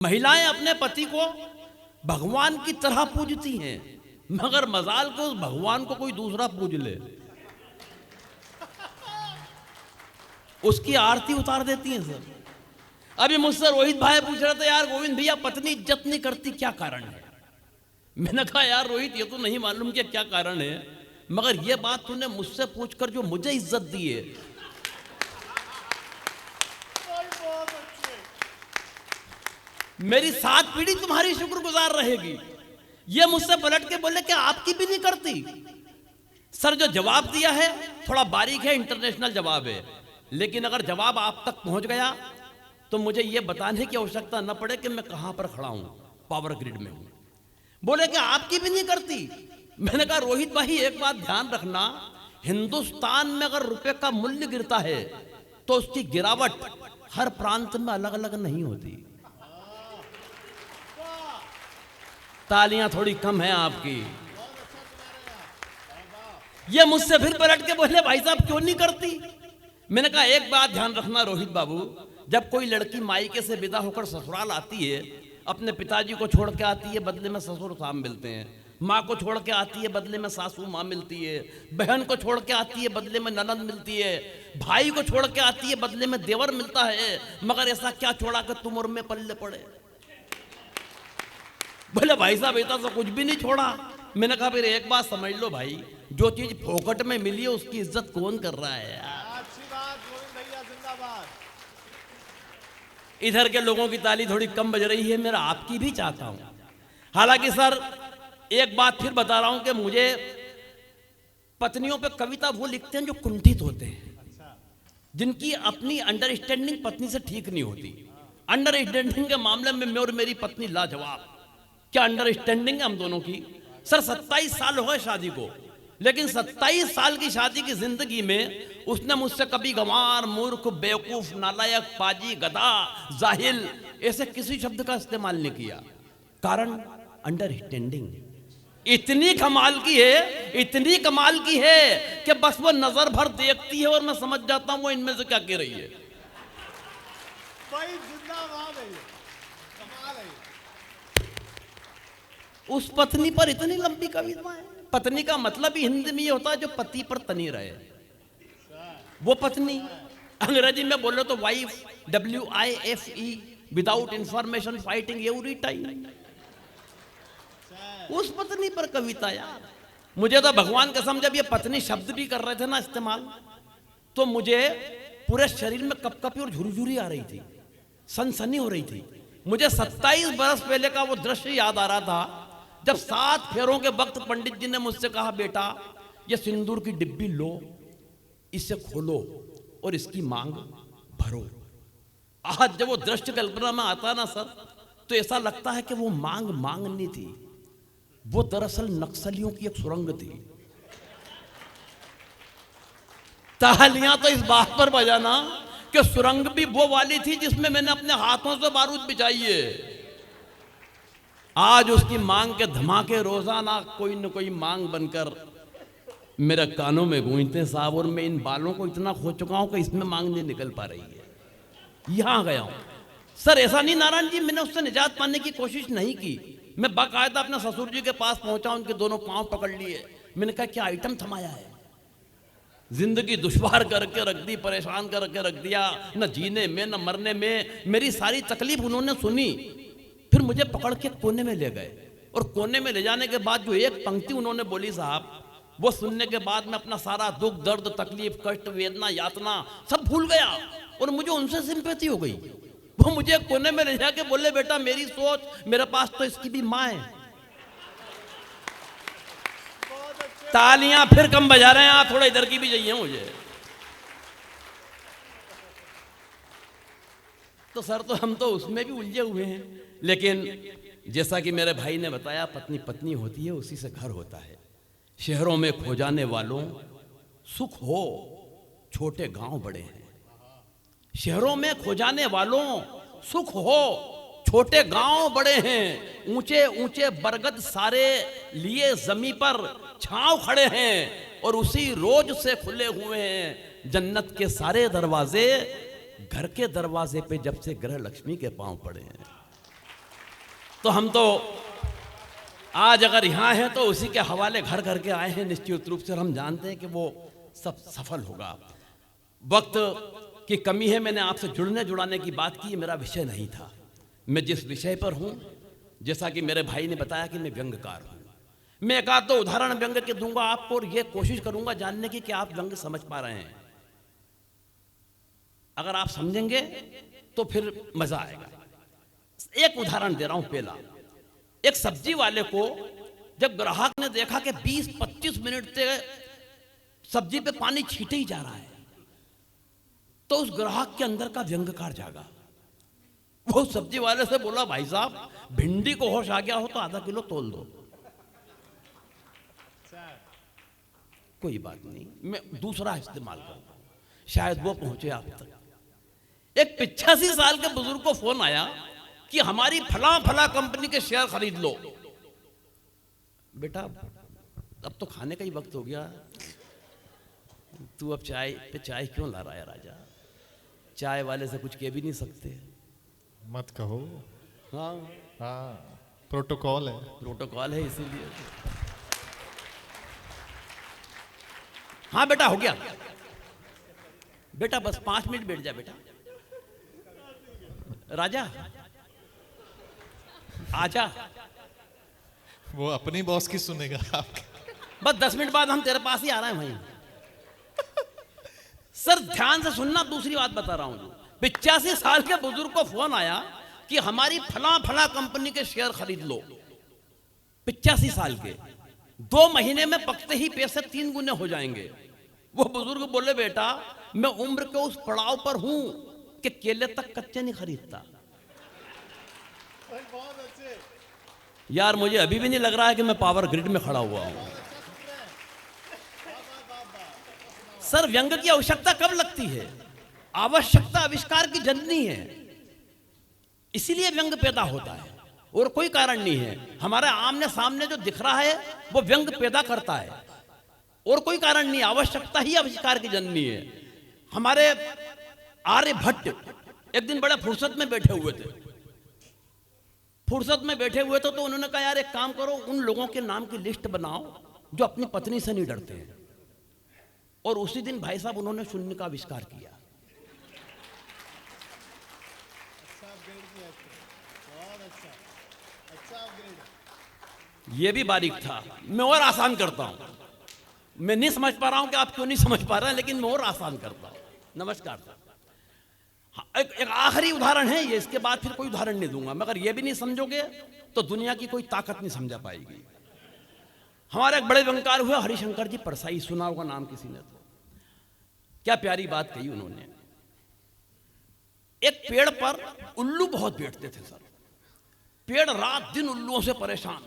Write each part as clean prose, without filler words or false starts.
महिलाएं अपने पति को भगवान की तरह पूजती हैं, मगर मजाल को उस भगवान को कोई दूसरा पूज ले, उसकी आरती उतार देती हैं। सर अभी मुझसे रोहित भाई पूछ रहे थे, यार गोविंद भैया पत्नी इज्जत नहीं करती, क्या कारण है? मैंने कहा यार रोहित, ये तो नहीं मालूम कि क्या कारण है, मगर ये बात तूने मुझसे पूछकर जो मुझे इज्जत दी है, मेरी 7 पीढ़ी तुम्हारी शुक्रगुजार रहेगी। ये मुझसे पलट के बोले कि आपकी भी नहीं करती। सर जो जवाब दिया है थोड़ा बारीक है, इंटरनेशनल जवाब है, लेकिन अगर जवाब आप तक पहुंच गया तो मुझे यह बताने की आवश्यकता न पड़े कि मैं कहां पर खड़ा हूं, पावर ग्रिड में हूं। बोले कि आपकी भी नहीं करती। मैंने कहा रोहित भाई एक बात ध्यान रखना, हिंदुस्तान में अगर रुपए का मूल्य गिरता है तो उसकी गिरावट हर प्रांत में अलग अलग नहीं होती। तालियां थोड़ी कम है आपकी। ये मुझसे फिर पलट के बोले भाई साहब क्यों नहीं करती? मैंने कहा एक बात ध्यान रखना रोहित बाबू, जब कोई लड़की मायके से विदा होकर ससुराल आती है, अपने पिताजी को छोड़ के आती है, बदले में ससुर साहब मिलते हैं। माँ को छोड़ के आती है, बदले में सासू माँ मिलती है। बहन को छोड़ के आती है, बदले में ननद मिलती है। भाई को छोड़ के आती है, बदले में देवर मिलता है। मगर ऐसा क्या छोड़ा कि तुम और मैं पल्ले पड़े? बोले भाई साहब ऐसा तो कुछ भी नहीं छोड़ा। मैंने कहा फिर एक बात समझ लो भाई, जो चीज फोकट में मिली है उसकी इज्जत कौन कर रहा है यार? अच्छी बात गोविंद भैया, जिंदाबाद। इधर के लोगों की ताली थोड़ी कम बज रही है, मेरा आपकी भी चाहता हूं। हालांकि सर एक बात फिर बता रहा हूं कि मुझे पत्नियों पे कविता वो लिखते हैं जो कुंठित होते हैं, जिनकी अपनी अंडरस्टैंडिंग पत्नी से ठीक नहीं होती। अंडरस्टैंडिंग के मामले में मैं और मेरी पत्नी लाजवाब। क्या अंडरस्टैंडिंग है हम दोनों की? सर 27 साल हो गए शादी को, लेकिन 27 साल की शादी की जिंदगी में उसने मुझसे कभी गंवार, मूर्ख, बेवकूफ, नालायक, पाजी, गधा, जाहिल ऐसे किसी शब्द का इस्तेमाल नहीं किया। कारण अंडरस्टैंडिंग इतनी कमाल की है, इतनी कमाल की है कि बस वो नजर भर देखती है और मैं समझ जाता हूं वो इनमें से क्या कह रही है। भाई जिंदाबाद है, कमाल है। उस पत्नी पर इतनी लंबी कविता है। पत्नी का मतलब ही हिंदी में ये होता है जो पति पर तनी रहे, वो पत्नी। अंग्रेजी में बोलो तो wife, WIFE, without information fighting every time. उस पत्नी पर कविता यार। मुझे तो भगवान कसम जब ये पत्नी शब्द भी कर रहे थे ना इस्तेमाल, तो मुझे पूरे शरीर में कपकपी और झुरझुरी आ रही थी, सनसनी हो रही थी। मुझे 27 बरस पहले का वो दृश्य याद आ रहा था जब 7 फेरों के वक्त पंडित जी ने मुझसे कहा, बेटा ये सिंदूर की डिब्बी लो, इसे खोलो और इसकी मांग भरो। आज जब वो दृश्य कल्पना में आता ना सर, तो ऐसा लगता है कि वो मांग नहीं थी, वो दरअसल नक्सलियों की एक सुरंग थी। तालियां तो इस बात पर बजाना कि सुरंग भी वो वाली थी जिसमें मैंने अपने हाथों से बारूद बिछाई है। आज उसकी मांग के धमाके रोजाना कोई न कोई मांग बनकर मेरे कानों में गूंजते साहब, और मैं इन बालों को इतना खो चुका हूं कि इसमें मांग नहीं निकल पा रही है। यहां गया हूं सर, ऐसा नहीं नारायण जी मैंने उससे निजात पाने की कोशिश नहीं की। मैं बाकायदा अपने ससुर जी के पास पहुंचा, उनके दोनों पांव पकड़ लिए। मैंने कहा क्या आइटम थमाया है? जिंदगी दुश्वार करके रख दी, परेशान करके रख दिया, न जीने में न मरने में। मेरी सारी तकलीफ उन्होंने सुनी, फिर मुझे पकड़ के कोने में ले गए, और कोने में ले जाने के बाद जो एक पंक्ति उन्होंने बोली साहब, वो सुनने के बाद मैं अपना सारा दुख, दर्द, तकलीफ, कष्ट, वेदना, यातना सब भूल गया, और मुझे उनसे सिंपैथी हो गई। वो मुझे कोने में ले जाके बोले, बेटा मेरी सोच, मेरे पास तो इसकी भी माँ है। तालियां फिर कम बजा रहे हैं आप, थोड़ा इधर की भी चाहिए मुझे। तो सर तो हम तो उसमें भी उलझे हुए हैं, लेकिन जैसा कि मेरे भाई ने बताया, पत्नी पत्नी होती है, उसी से घर होता है। शहरों में खो जाने वालों सुख हो, छोटे गांव बड़े हैं। शहरों में खो जाने वालों सुख हो, छोटे गांव बड़े हैं। ऊंचे ऊंचे बरगद सारे लिए जमी पर छांव खड़े हैं, और उसी रोज से खुले हुए हैं जन्नत के सारे दरवाजे। घर के दरवाजे पे जब से ग्रह लक्ष्मी के पांव पड़े हैं। तो हम तो आज अगर यहाँ हैं तो उसी के हवाले घर करके आए हैं निश्चित रूप से। और हम जानते हैं कि वो सब सफल होगा। वक्त की कमी है, मैंने आपसे जुड़ाने की बात की, ये मेरा विषय नहीं था। मैं जिस विषय पर हूँ, जैसा कि मेरे भाई ने बताया कि मैं व्यंग्यकार हूँ, मैं एक आध दो उदाहरण व्यंग्य के दूंगा आपको और ये कोशिश करूंगा जानने की कि आप व्यंग्य समझ पा रहे हैं। अगर आप समझेंगे तो फिर मजा आएगा। एक उदाहरण दे रहा हूं। पहला, एक सब्जी वाले को जब ग्राहक ने देखा कि 20-25 मिनट से सब्जी पे पानी छीटे ही जा रहा है, तो उस ग्राहक के अंदर का व्यंग्यकार जागा। वो सब्जी वाले से बोला, भाई साहब भिंडी को होश आ गया हो तो आधा किलो तोल दो। कोई बात नहीं, मैं दूसरा इस्तेमाल करूंगा, शायद वो पहुंचे आप तक। एक 85 साल के बुजुर्ग को फोन आया कि हमारी फला फला कंपनी के शेयर खरीद लो। बेटा अब तो खाने का ही वक्त हो गया, तू अब चाय पे चाय क्यों ला रहा है राजा? चाय वाले से कुछ कह भी नहीं सकते। मत कहो। हाँ हाँ, प्रोटोकॉल है। प्रोटोकॉल है इसीलिए। हाँ बेटा हो गया। बेटा बस 5 मिनट बैठ जा बेटा। राजा आजा। वो अपनी बॉस की सुनेगा आपके। बस 10 मिनट बाद हम तेरे पास ही आ रहे हैं भाई। सर ध्यान से सुनना, दूसरी बात बता रहा हूं। 85 साल के बुजुर्ग को फोन आया कि हमारी फला फला कंपनी के शेयर खरीद लो। 85 साल के, 2 महीने में पकते ही पैसे 3 गुने हो जाएंगे। वो बुजुर्ग बोले, बेटा मैं उम्र के उस पड़ाव पर हूं कि केले तक कच्चे नहीं खरीदता। बहुत अच्छे। यार मुझे अभी भी नहीं लग रहा है कि मैं पावर ग्रिड में खड़ा हुआ हूं। सर व्यंग्य की आवश्यकता कब लगती है? आवश्यकता आविष्कार की जननी है, इसीलिए व्यंग्य पैदा होता है और कोई कारण नहीं है। हमारे आमने सामने जो दिख रहा है वो व्यंग्य पैदा करता है और कोई कारण नहीं। आवश्यकता ही आविष्कार की जननी है। हमारे आर्यभट्ट एक दिन बड़े फुर्सत में बैठे हुए थे। तो उन्होंने कहा, यार एक काम करो, उन लोगों के नाम की लिस्ट बनाओ जो अपनी पत्नी से नहीं डरते हैं। और उसी दिन भाई साहब उन्होंने शून्य का आविष्कार किया। ये भी बारीक था। मैं और आसान करता हूं। मैं नहीं समझ पा रहा हूं कि आप क्यों नहीं समझ पा रहे हैं, लेकिन मैं और आसान करता हूं। नमस्कार सर। हाँ, एक आखिरी उदाहरण है ये, इसके बाद फिर कोई उदाहरण नहीं दूंगा। मगर ये भी नहीं समझोगे तो दुनिया की कोई ताकत नहीं समझा पाएगी। हमारे एक बड़े व्यंग्यकार हुए हरिशंकर जी परसाई, सुना होगा नाम किसी ने तो। क्या प्यारी बात कही उन्होंने। एक पेड़ पर उल्लू बहुत बैठते थे सर। पेड़ रात दिन उल्लुओं से परेशान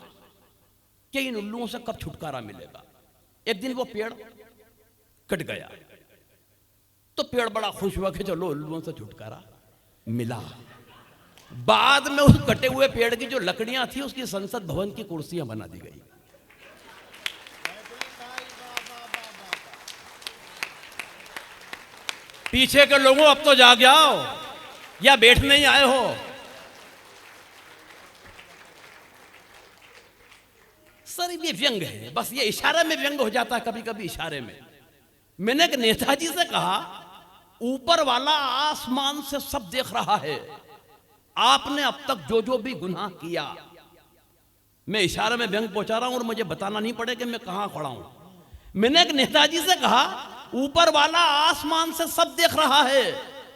कि इन उल्लुओं से कब छुटकारा मिलेगा। एक दिन वो पेड़ कट गया तो पेड़ बड़ा खुश हुआ कि चलो उल्लुओं से छुटकारा मिला। बाद में उस कटे हुए पेड़ की जो लकड़ियां थी उसकी संसद भवन की कुर्सियां बना दी गई। पीछे के लोगों अब तो जाग जाओ, या बैठने ही आए हो? सर ये व्यंग्य है, बस ये इशारे में व्यंग्य हो जाता है, कभी कभी इशारे में। मैंने एक नेताजी से कहा, ऊपर वाला आसमान से सब देख रहा है, आपने अब तक जो जो भी गुनाह किया। मैं इशारे में व्यंग्य पहुंचा रहा हूं और मुझे बताना नहीं पड़े कि मैं कहां खड़ा हूं। मैंने एक नेताजी से कहा, ऊपर वाला आसमान से सब देख रहा है,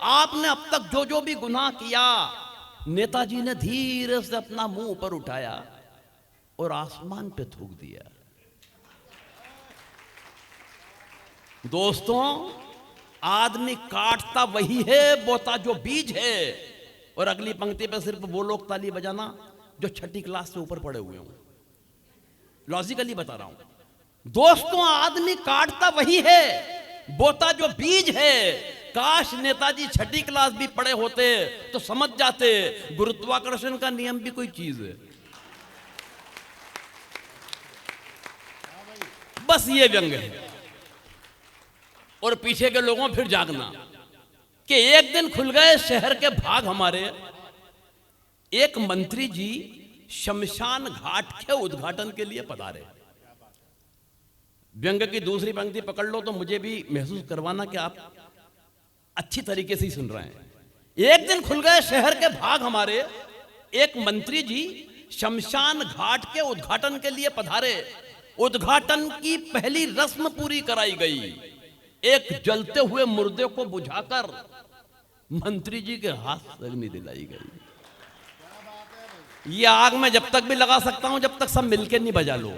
आपने अब तक जो जो भी गुनाह किया। नेताजी ने धीरे से अपना मुंह ऊपर उठाया और आसमान पे थूक दिया। दोस्तों, आदमी काटता वही है, बोता जो बीज है। और अगली पंक्ति पे सिर्फ वो लोग ताली बजाना जो 6ठी क्लास से ऊपर पड़े हुए हों। लॉजिकली बता रहा हूं दोस्तों, आदमी काटता वही है, बोता जो बीज है। काश नेताजी 6ठी क्लास भी पढ़े होते तो समझ जाते गुरुत्वाकर्षण का नियम भी कोई चीज है। बस ये व्यंग्य है। और पीछे के लोगों फिर जागना कि एक दिन खुल गए शहर के भाग हमारे। एक मंत्री जी शमशान घाट के उद्घाटन के लिए पधारे। व्यंग की दूसरी पंक्ति पकड़ लो तो मुझे भी महसूस करवाना कि आप अच्छी तरीके से ही सुन रहे हैं। एक दिन खुल गए शहर के भाग हमारे, एक मंत्री जी शमशान घाट के उद्घाटन के लिए पधारे। उद्घाटन की पहली रस्म पूरी कराई गई। एक जलते हुए मुर्दे को बुझाकर मंत्री जी के हाथ से अग्नि दिलाई गई। ये आग मैं जब तक भी लगा सकता हूं जब तक सब मिलके नहीं बजा लो।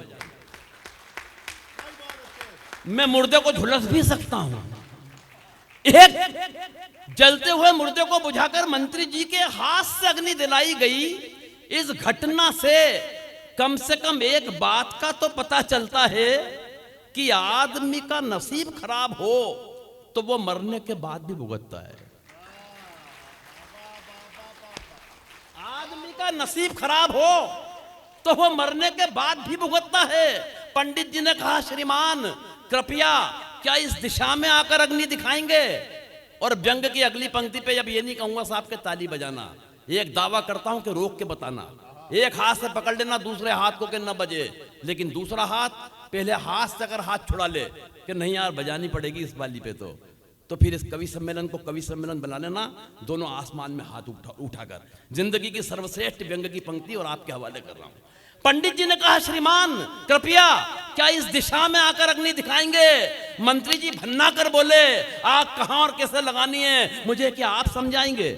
मैं मुर्दे को झुलस भी सकता हूं। एक जलते हुए मुर्दे को बुझाकर मंत्री जी के हाथ से अग्नि दिलाई गई। इस घटना से कम एक बात का तो पता चलता है कि आदमी का नसीब खराब हो तो वो मरने के बाद भी भुगतता है। आदमी का नसीब खराब हो तो वो मरने के बाद भी भुगतता है। पंडित जी ने कहा, श्रीमान कृपया क्या इस दिशा में आकर अग्नि दिखाएंगे? और व्यंग की अगली पंक्ति पे जब ये नहीं कहूंगा साहब के ताली बजाना, एक दावा करता हूं कि रोक के बताना। एक हाथ से पकड़ लेना, दूसरे हाथ को कि न बजे, लेकिन दूसरा हाथ पहले हाथ से अगर हाथ छुड़ा ले कि नहीं यार बजानी पड़ेगी इस वाली पे, तो फिर इस कवि सम्मेलन को कवि सम्मेलन बना लेना, दोनों आसमान में हाथ उठाकर। जिंदगी की सर्वश्रेष्ठ व्यंग की पंक्ति और आपके हवाले कर रहा हूं। पंडित जी ने कहा, श्रीमान कृपया क्या इस दिशा में आकर अग्नि दिखाएंगे? मंत्री जी भन्ना कर बोले, आग कहां और कैसे लगानी है मुझे क्या आप समझाएंगे?